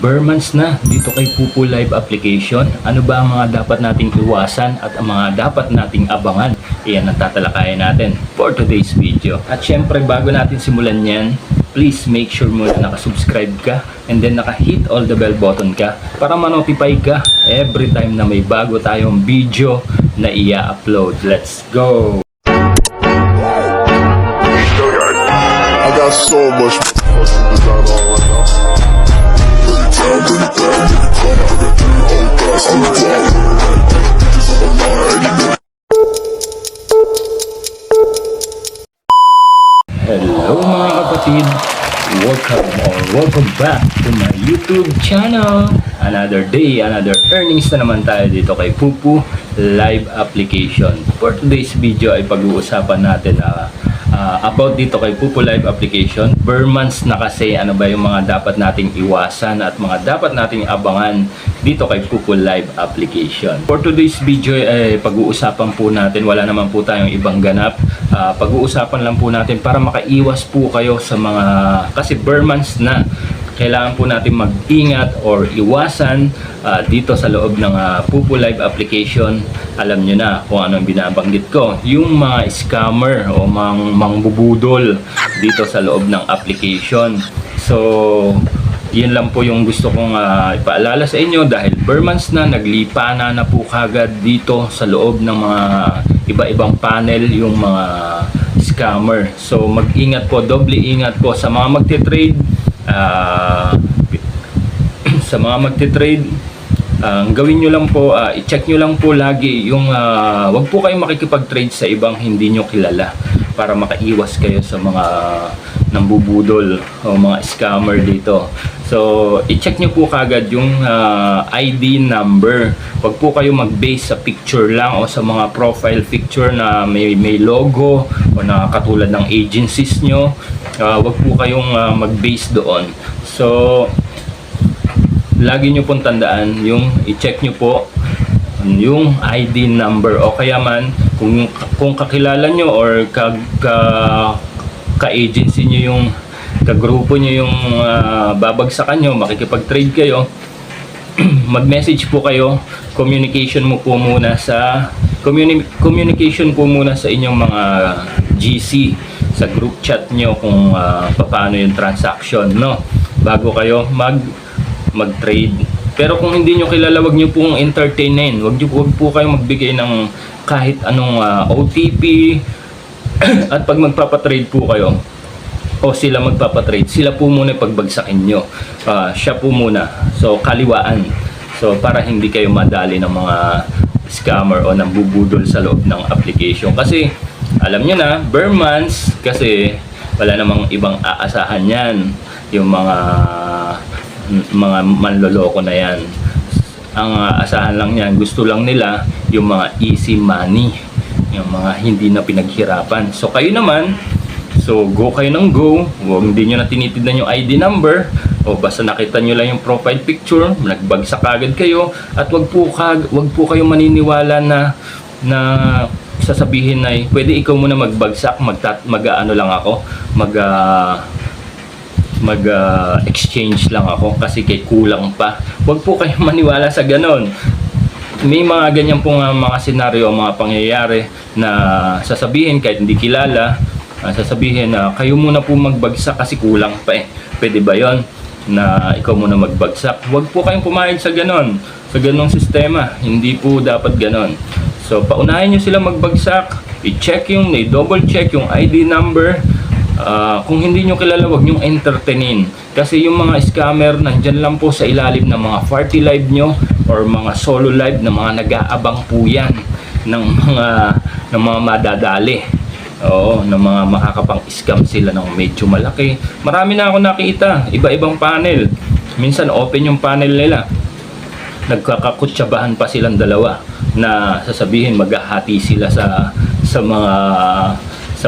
Months na dito kay Pupu Live application. Ano ba ang mga dapat nating iwasan at ang mga dapat nating abangan? Iyan ang tatalakayin natin for today's video. At syempre bago natin simulan yan, please make sure mo na nakasubscribe ka and then naka-hit all the bell button ka para ma-notify ka every time na may bago tayong video na i-upload. Let's go! I got so much fucking design on right now. Hello mga kapatid! Welcome back to my YouTube channel. Another day, another earnings na naman tayo dito kay Pupu Live application. For today's video ay pag-uusapan natin about dito kay Pupu Live application. Months na kasi ano ba yung mga dapat nating iwasan at mga dapat nating abangan dito kay Pupu Live application. For today's video ay pag-uusapan po natin, wala naman po tayong ibang ganap. Pag-uusapan lang po natin para makaiwas po kayo sa mga, kasi months na kailangan po natin mag-ingat or iwasan dito sa loob ng Pupu Live application. Alam nyo na kung anong binabanggit ko, yung mga scammer o mangbubudol dito sa loob ng application. So yun lang po yung gusto kong ipaalala sa inyo dahil months na naglipa na po kagad dito sa loob ng mga iba-ibang panel yung mga scammer. So mag-ingat po, doble ingat po sa mga magte-trade. Sa mga magte-trade, gawin nyo lang po, i-check nyo lang po lagi yung wag po kayong makikipag-trade sa ibang hindi nyo kilala para makaiwas kayo sa mga nambubudol o mga scammer dito. So i-check nyo po kagad yung ID number. Wag po kayo mag-base sa picture lang o sa mga profile picture na may logo o na katulad ng agencies nyo. Wag po kayong mag-base doon. So lagi nyo pong tandaan yung i-check nyo po yung ID number o kaya man kung kakilala nyo or ka-agency nyo yung kagrupo nyo yung babagsakan nyo, makikipag-trade kayo, mag-message po kayo, communication po muna sa inyong mga GC sa group chat nyo kung paano yung transaction, no, bago kayo mag-trade. Pero kung hindi nyo kilala, wag nyo pong entertainin, wag po kayo magbigay ng kahit anong OTP. At pag magpapatrade po kayo o sila magpapatrade, sila po muna pagbagsakin nyo, siya po muna, so kaliwaan, so para hindi kayo madali ng mga scammer o nambubudol sa loob ng application. Kasi alam nyo na, months kasi wala namang ibang aasahan yan, yung mga manloloko na yan. Ang aasahan lang yan, gusto lang nila yung mga easy money, yung mga hindi na pinaghirapan. So kayo naman, so go kayo ng go, hindi nyo na tinitignan yung ID number o basta nakita nyo lang yung profile picture, nagbagsak agad kayo. At wag po kayo maniniwala na sasabihin na pwede ikaw muna magbagsak, mag-ano lang ako, mag-exchange lang ako kasi kay kulang pa. Wag po kayo maniwala sa ganon. May mga ganyan pong mga senaryo, mga pangyayari na sasabihin kahit hindi kilala, sasabihin na kayo muna po magbagsak kasi kulang pa Pwede ba yon na ikaw muna magbagsak? Wag po kayong pumayag sa ganon, sa ganong sistema. Hindi po dapat ganon. So paunahin nyo sila magbagsak, i-double check yung ID number. Kung hindi nyo kilala, wag nyong entertainin. Kasi yung mga scammer nandyan lang po sa ilalim ng mga party live nyo or mga solo live na mga nag-aabang po yan ng mga madadali. Oo, ng mga makakapang-scam sila ng medyo malaki. Marami na ako nakita, iba-ibang panel. Minsan open yung panel nila, nagkakakutsabahan pa silang dalawa na sasabihin maghahati sila sa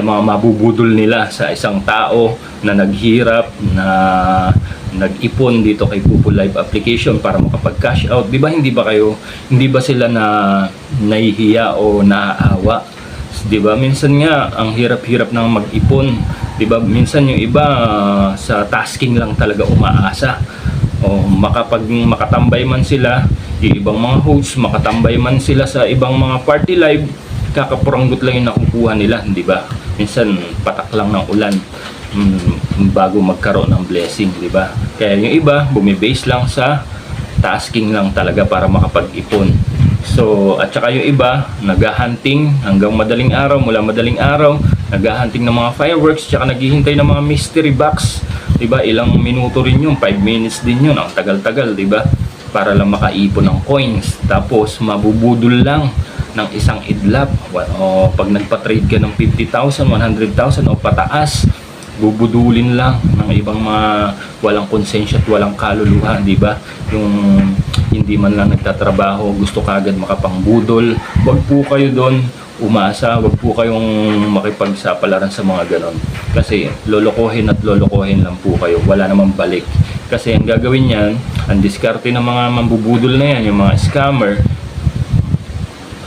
mga mabubudol nila sa isang tao na naghirap, na nag-ipon dito kay Pupu Live application para makapag-cash out. Di ba hindi ba sila nahihiya o naaawa? Di ba minsan nga ang hirap-hirap ng mag-ipon. Di ba minsan yung iba sa tasking lang talaga umaasa. o makatambay man sila, yung ibang mga hosts, makatambay man sila sa ibang mga party live, kakapuranggot lang yung nakukuha nila, di ba? Minsan patak lang ng ulan bago magkaroon ng blessing, di ba? Kaya yung iba bumibase lang sa tasking lang talaga para makapag-ipon. So, at saka yung iba naghahunting hanggang madaling araw, mula madaling araw naghahunting ng mga fireworks, tsaka naghihintay ng mga mystery box, di ba? Ilang minuto rin yun, 5 minutes din yun, ang tagal-tagal, di ba? Para lang makaipon ng coins. Tapos mabubudol lang ng isang idlap, o pag nagpa-trade ka ng 50,000, 100,000 o pataas, bubudulin lang ng ibang mga walang konsensya at walang kaluluha, di ba? Yung hindi man lang nagtatrabaho, gusto kagad makapangbudol. Wag po kayo doon umasa, wag po kayong makipagsapalaran sa mga ganon. Kasi lolokohin at lolokohin lang po kayo, wala namang balik. Kasi ang gagawin niyan, ang diskarte ng mga mambubudol na yan, yung mga scammer,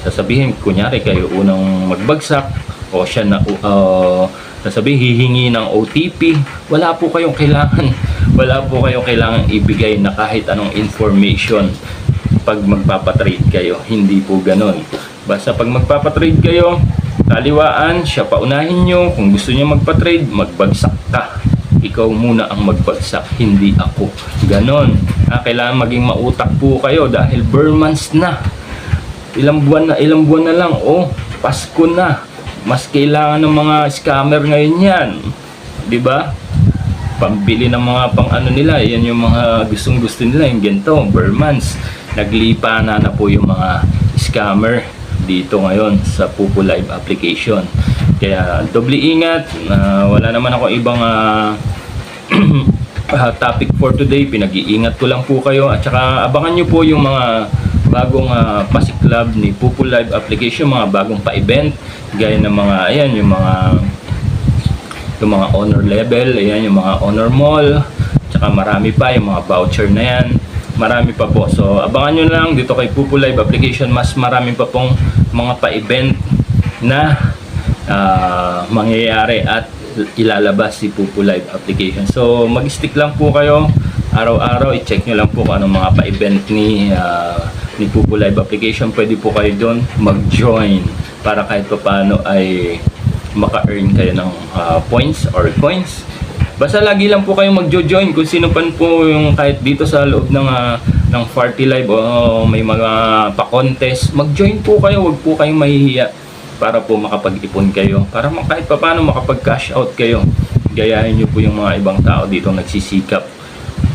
sasabihin, kunyari kayo unang magbagsak, o siya na sasabihin hihingi ng OTP, wala po kayong kailangan ibigay na kahit anong information pag magpapatrade kayo. Hindi po ganon. Basta pag magpapatrade kayo, kaliwaan, siya paunahin nyo. Kung gusto nyo magpatrade, magbagsak ka. Ikaw muna ang magbagsak, hindi ako. Ganon. Kailangan maging mautak po kayo dahil bare months na. Ilang buwan na lang, Pasko na. Mas kailangan ng mga scammer ngayon yan. 'Di ba? Pambili ng mga pang-ano nila, yan yung mga gustong-gusto nila, yung ganito, bare months. Naglipa na po yung mga scammer dito ngayon sa Pupu Live application. Kaya doble ingat, wala naman ako ibang topic for today. Pinag-iingat ko lang po kayo, at saka abangan nyo po yung mga bagong pasiklab ni Pupu Live application, mga bagong pa-event gaya ng mga yung mga honor level, yung mga honor mall, tsaka marami pa yung mga voucher na yan, marami pa po. So abangan nyo lang dito kay Pupu Live application, mas marami pa pong mga pa-event na mangyayari at ilalabas si Pupu Live application. So mag-stick lang po kayo araw-araw, i-check nyo lang po kung anong mga pa-event ni Pupu Live application. Pwede po kayo doon mag-join para kahit pa paano ay maka-earn kayo ng points or coins. Basta lagi lang po kayo mag-join kung sino pan po yung kahit dito sa loob ng party live o may mga pa-contest, mag-join po kayo, wag po kayong mahihiya para po makapag-ipon kayo, para kahit pa paano makapag-cash out kayo. Gayahin nyo po yung mga ibang tao dito nagsisikap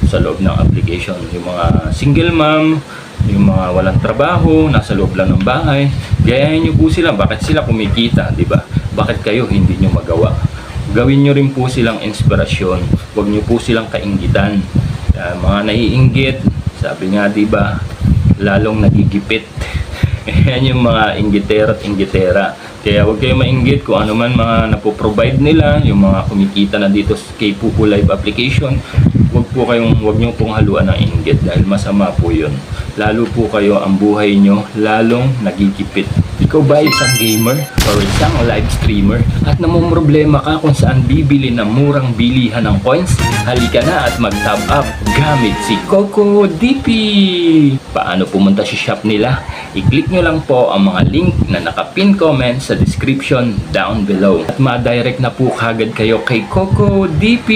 sa loob ng application, yung mga single mom, yung mga walang trabaho, nasa loob lang ng bahay. Gayahin nyo po sila, bakit sila kumikita, di ba? Bakit kayo hindi nyo magawa? Gawin nyo rin po silang inspirasyon, huwag nyo po silang kainggitan. Mga naiinggit, sabi nga di ba, lalong nagigipit. Yan yung mga inggitera at inggitera. Kaya huwag kayo mainggit kung ano man mga napoprovide nila, yung mga kumikita na dito kay Pupu Live application. Huwag nyo pong haluan ng inggit dahil masama po yun. Lalo po kayo, ang buhay nyo lalong nagigipit. Ikaw ba isang gamer or isang live streamer at namumroblema ka kung saan bibili ng murang bilihan ng coins? Halika na at mag-top up gamit si CocoDP! Paano pumunta sa shop nila? I-click nyo lang po ang mga link na naka-pin comment sa description down below. At ma-direct na po kagad kayo kay CocoDP!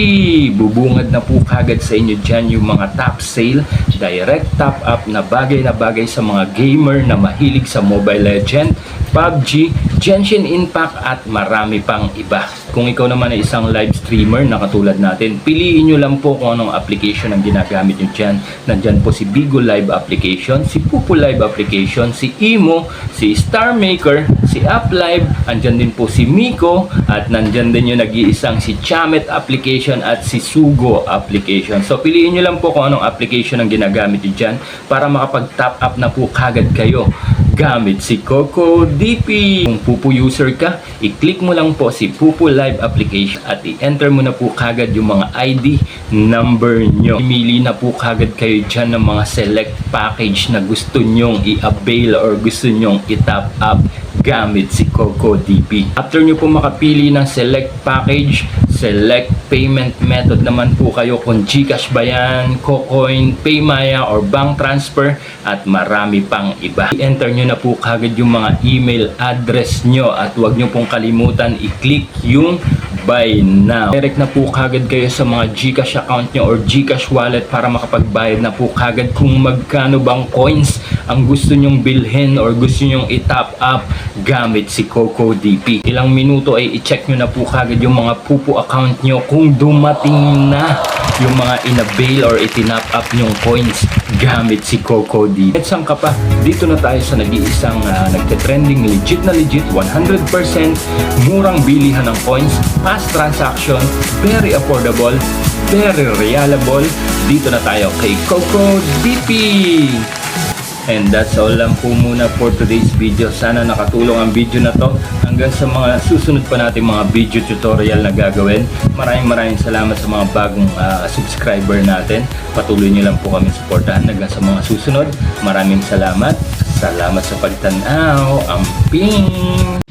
Bubungad na po kagad sa inyo dyan yung mga top sale, direct top up na bagay sa mga gamer na mahilig sa Mobile Legends, PUBG, Genshin Impact at marami pang iba. Kung ikaw naman ay isang live streamer na katulad natin, piliin nyo lang po kung anong application ang ginagamit nyo dyan. Nandyan po si Bigo Live application, si Pupu Live application, si Imo, si Star Maker, si UpLive, andyan din po si Miko, at nandyan din yung nag-iisang si Chamet application at si Sugo application. So piliin nyo lang po kung anong application ang ginagamit nyo dyan para makapag-top up na po kagad kayo gamit si CocoDP. Kung Pupu user ka, i-click mo lang po si Pupu Live application at i-enter mo na po kagad yung mga ID number nyo. Pimili na po kagad kayo dyan ng mga select package na gusto nyong i-avail or gusto nyong i-top up gamit si CocoDP. After nyo po makapili ng select package, Select payment method naman po kayo kung GCash ba yan, Cocoin, Paymaya, or bank transfer at marami pang iba. I-enter nyo na po kagad yung mga email address nyo at huwag nyo pong kalimutan i-click yung buy now. Direct na po kagad kayo sa mga GCash account nyo or GCash wallet para makapagbayad na po kagad kung magkano bang coins ang gusto nyong bilhin or gusto nyong i-top up gamit si CocoDP. Ilang minuto ay i-check nyo na po kagad yung mga pupu account nyo kung dumating na yung mga in-avail or itinap up nyong coins gamit si CocoDP. At saan ka pa? Dito na tayo sa nag-iisang nagte-trending legit na legit 100% murang bilihan ng coins, fast transaction, very affordable, very reliable. Dito na tayo kay CocoDP. And that's all lang po muna for today's video. Sana nakatulong ang video na to. Hanggang sa mga susunod pa natin mga video tutorial na gagawin. Maraming salamat sa mga bagong subscriber natin. Patuloy nyo lang po kami supportahan hanggang sa mga susunod. Maraming salamat. Salamat sa pagtanaw. Amping!